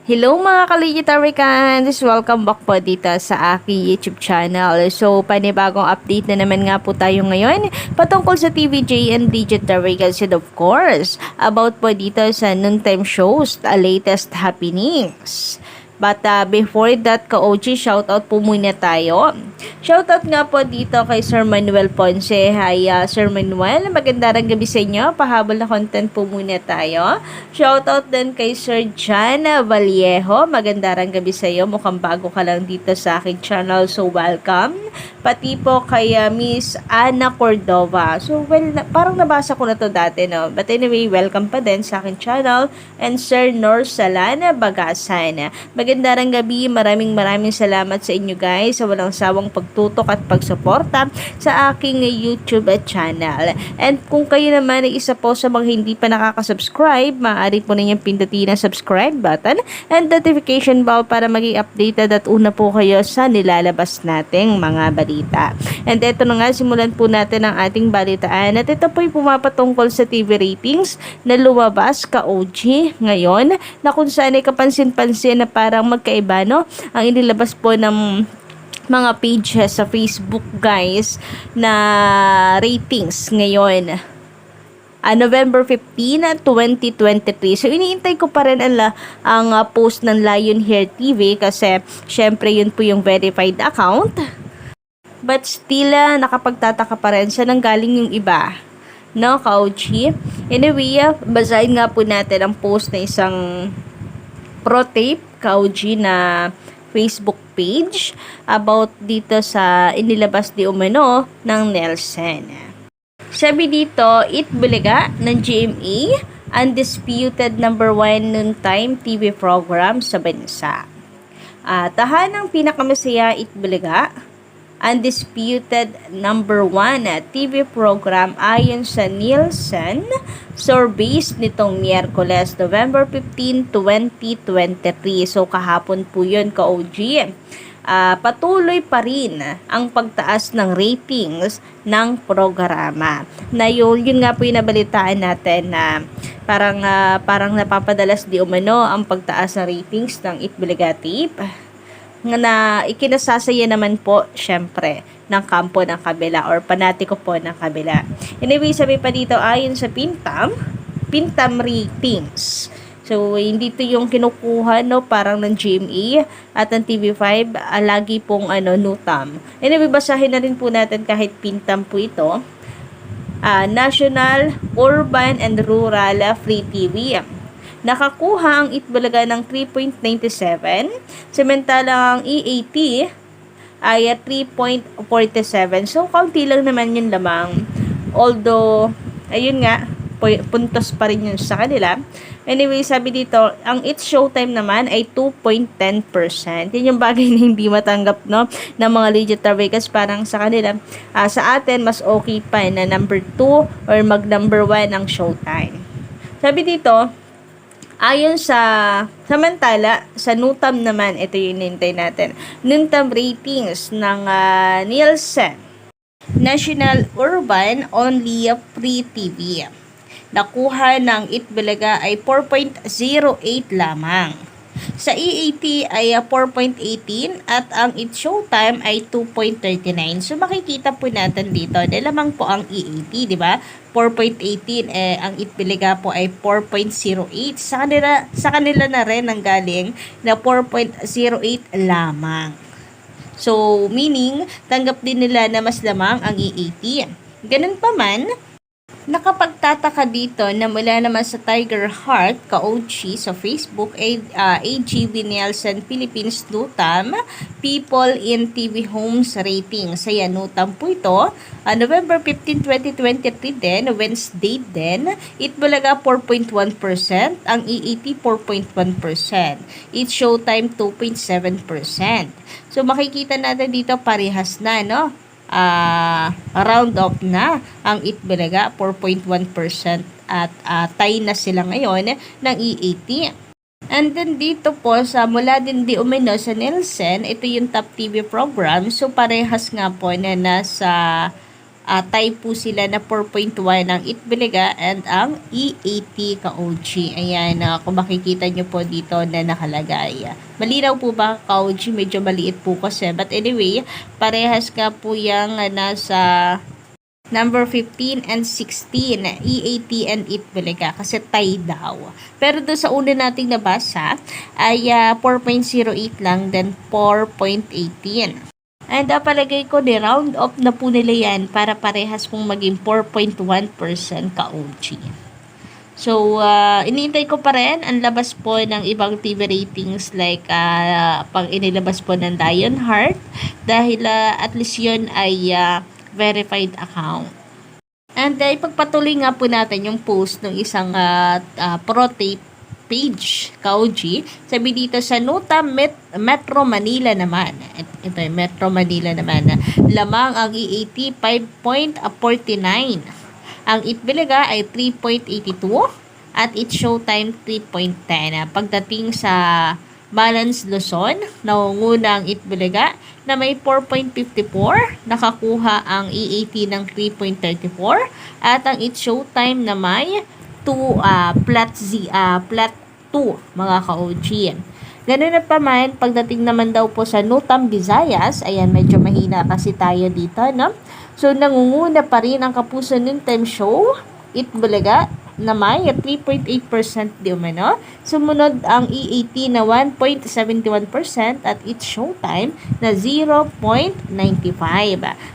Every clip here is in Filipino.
Hello mga ka-Legitarians! Welcome back po dito sa aking YouTube channel. So, panibagong update na naman nga po tayo ngayon patungkol sa TVJ and Digitaricals and of course, about po dito sa noontime shows, the latest happenings. But before that, ka-OG, shoutout po muna tayo. Shoutout nga po dito kay Sir Manuel Ponce. Hi, Sir Manuel. Magandang gabi sa inyo. Pahabol na content po muna tayo. Shoutout din kay Sir John Vallejo. Magandang gabi sa iyo. Mukhang bago ka lang dito sa aking channel. So, welcome. Pati po kay Miss Ana Cordova. So, well, parang nabasa ko na to dati, no? But anyway, welcome pa din sa aking channel. And Sir Nor Salana Bagasan. Magandang gabi. Maraming salamat sa inyo guys sa walang sawang pagtutok at pagsuporta sa aking YouTube channel. And kung kayo naman ay isa po sa mga hindi pa nakaka-subscribe, maaari po ninyong pindutin ang subscribe button and notification bell para maging updated at una po kayo sa nilalabas nating mga balita. And ito na nga, simulan po natin ang ating balitaan at ito po ay pumapatungkol sa TV ratings na lumabas ka-OG ngayon na kung saan ay kapansin-pansin na parang magkaiba, no? Ang inilabas po ng mga pages sa Facebook guys na ratings ngayon. November 15, 2023. So, iniintay ko pa rin ang post ng Lion Hair TV kasi syempre yun po yung verified account. But still, nakapagtataka pa rin siya nang galing yung iba. No, ka-OG? Anyway, basahin nga po natin ang post na isang pro-tape, ka-OG, na Facebook page about dito sa inilabas di umano ng Nielsen. Sabi dito, Eat Bulaga ng GMA, undisputed number 1 noontime TV program sa bansa. Tahanang pinakamasaya Eat Bulaga, undisputed number 1 TV program ayon sa Nielsen surveys nitong Miyerkules, November 15, 2023. So, kahapon po yun, ka-OG. Patuloy pa rin ang pagtaas ng ratings ng programa. Na yun nga po yung nabalitaan natin na parang napapadalas di umano ang pagtaas ng ratings ng Eat Bulaga Tape na ikinasasaya naman po syempre ng kampo ng kabila or panatiko po ng kabila. Anyway, sabi pa dito ayon sa Pintam ratings. So, hindi to yung kinukuha, no, parang ng GMA at ng TV5, lagi pong Nutam. Anyway, basahin na rin po natin kahit Pintam po ito. National, Urban and Rural Free TV. Nakakuha ang Eat Bulaga ng 3.97, samantalang ang EAT ay 3.47. So, kaunti lang naman yun lamang. Although, ayun nga, puntos pa rin yun sa kanila. Anyway, sabi dito, ang It's Showtime naman ay 2.10%. Yun yung bagay na hindi matanggap, no, ng mga Legitarians. Parang sa kanila, sa atin, mas okay pa na number 2 or mag-number 1 ang Showtime. Sabi dito, ayon samantala, sa Nutam naman, ito yung inintay natin, Nutam ratings ng Nielsen, National Urban Only Free TV. Nakuha ng Eat Bulaga ay 4.08 lamang. Sa EAT ay 4.18 at ang It's Showtime ay 2.39. So makikita po natin dito, lamang po ang EAT, di ba? 4.18 ang Eat Bulaga po ay 4.08. Sa kanila na rin ang galing na 4.08 lamang. So meaning tanggap din nila na mas lamang ang EAT. Ganun pa man, nakapagtataka dito na mula naman sa Tiger Heart, ka-OG sa Facebook, AGV Nielsen Philippines Nutam, People in TV Homes Rating. Sa Nutam po ito, November 15, 2023 din, Wednesday din, Eat Bulaga 4.1%, ang EAT 4.1%, It's Showtime 2.7%. So makikita natin dito parehas na, no? Round off na ang Eat Bulaga 4.1% at tie na sila ngayon ng EAT. And then dito po sa mula din di umano sa Nielsen, ito yung top TV program. So parehas nga po na nasa tie po sila na 4.1 ang Itbulaga and ang E80 ka-OG. Ayan, kung makikita nyo po dito na nakalagay. Malinaw po ba ka-OG? Medyo maliit po kasi. But anyway, parehas ka po yung nasa number 15 and 16, E80 and Itbulaga kasi tie daw. Pero doon sa una nating nabasa ay 4.08 lang, then 4.18. And palagay ko round off na po nila yan para parehas pong maging 4.1% ka-OG. So, iniintay ko pa rin ang labas po ng ibang TV ratings like pang inilabas po ng Lionheart dahil at least yun ay verified account. And ipagpatuloy nga po natin yung post ng isang pro-tape page, ka-OG. Sabi dito sa Nota Metro Manila naman. Ito yung Metro Manila naman. Lamang ang E80 5.49. Ang Itbulaga ay 3.82 at It's Showtime 3.10. Pagdating sa Balance Luzon, nangunguna ang Itbulaga na may 4.54, nakakuha ang E80 ng 3.34 at ang It's Showtime na may plat 2 mga ka-OG. Ganun na pa man, pagdating naman daw po sa Nutam Visayas, ayan medyo mahina kasi tayo dito, no? So nangunguna pa rin ang Kapuso Noontime Show, Itbulaga na may 3.8% di umano. Sumunod ang E80 na 1.71% at It's Showtime na 0.95.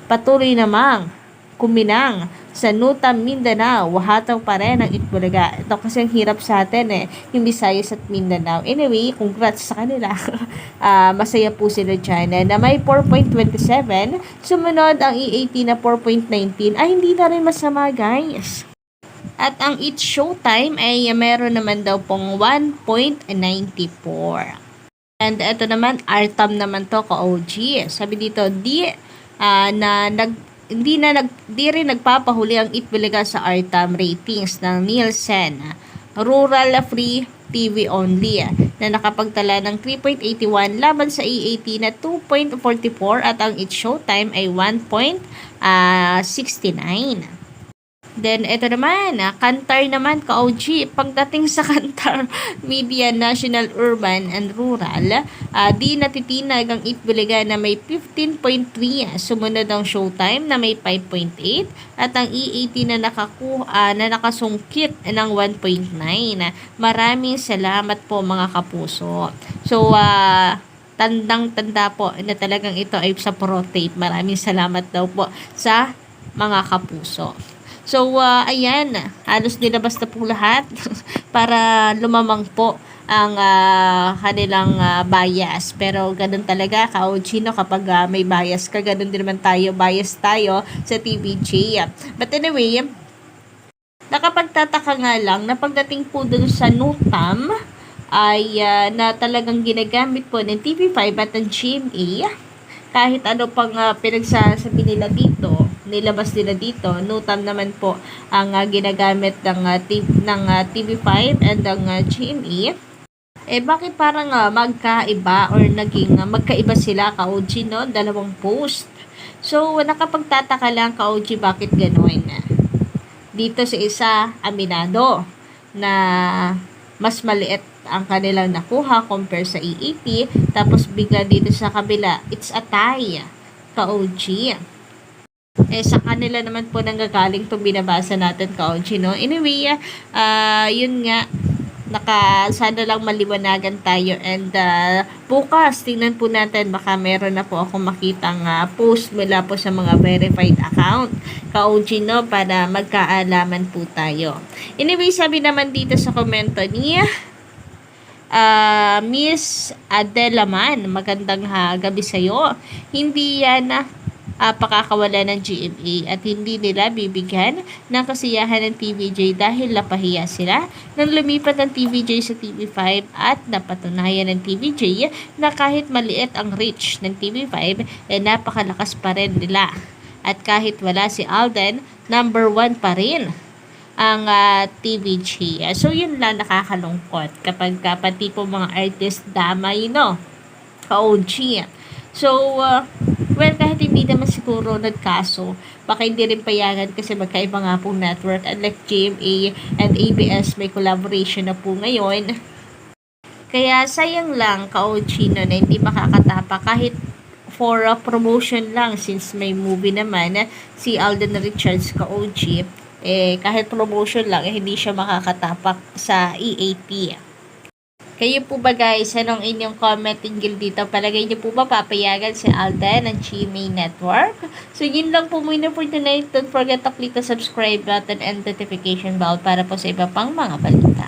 Patuloy namang kuminang sa Nutam Mindanao, wahataw pa rin ang Itbulaga. Ito kasi ang hirap sa atin yung Visayas at Mindanao. Anyway, congrats sa kanila. Masaya po sila dyan. Na may 4.27, sumunod ang E80 na 4.19. Ay, hindi na rin masama, guys. At ang It's Showtime ay meron naman daw pong 1.94. And ito naman, RTAM naman to, ka-OG. Sabi dito, di rin nagpapahuli ang Itbulaga sa RTAM ratings ng Nielsen. Rural Free TV only na nakapagtala ng 3.81 laban sa E80 na 2.44 at ang It's Showtime ay 1.69. Then, ito naman, Kantar naman, ka-OG. Pagdating sa Kantar Media National Urban and Rural, di natitinag ang Itbulaga na may 15.3. Sumunod ang Showtime na may 5.8 at ang E80 na nakasungkit ng 1.9. Maraming salamat po mga kapuso. So, tandang-tanda po na talagang ito ay sa pro-tape. Maraming salamat daw po sa mga kapuso. So, ayan, halos nilabas na po lahat para lumamang po ang kanilang bias. Pero ganun talaga, ka-OG, no, kapag may bias ka, ganun din naman tayo, bias tayo sa TVJ. But anyway, nakapagtataka nga lang na pagdating po dun sa Nutam ay na talagang ginagamit po ng TV5 at ng GMA, kahit ano pang pinagsasabi nila dito, nilabas nila dito, Nutam naman po ang ginagamit ng TV5 and ng GMA. Bakit parang magkaiba or naging magkaiba sila, ka-OG, no? Dalawang post. So, nakapagtataka lang, ka-OG, bakit gano'n? Dito sa isa, aminado na mas maliit ang kanilang nakuha compare sa E80, tapos bigla dito sa kabila, it's a tie, ka-OG. Sa kanila naman po nanggagaling itong binabasa natin, ka-OG, no? Anyway, yun nga, sana lang maliwanagan tayo. And bukas, tingnan po natin, baka meron na po akong makitang post mula po sa mga verified account, ka-OG, no? Para magkaalaman po tayo. Anyway, sabi naman dito sa komento niya, Miss Adelaman, magandang gabi sa'yo. Hindi yan pakakawala ng GMA at hindi nila bibigyan ng kasiyahan ng TVJ dahil napahiya sila nang lumipat ng TVJ sa TV5 at napatunayan ng TVJ na kahit maliit ang reach ng TV5 napakalakas pa rin nila. At kahit wala si Alden, number 1 pa rin ang TVJ. So yun lang, nakakalungkot kapag pati po mga artist damay, no? Ka-OG. So Well, kahit hindi naman siguro nagkaso, baka hindi rin payagan kasi magkaiba nga pong network. Unlike GMA and ABS, may collaboration na po ngayon. Kaya sayang lang ka-OG no, na hindi makakatapa kahit for a promotion lang since may movie naman si Alden Richards ka-OG, kahit promotion lang hindi siya makakatapak sa EAP. Kayo po ba guys, anong inyong comment tingil dito? Palagay niyo po ba papayagan si Alden ng GMA Network? So yun lang po muna for tonight. Don't forget to click the subscribe button and notification bell para po sa iba pang mga balita.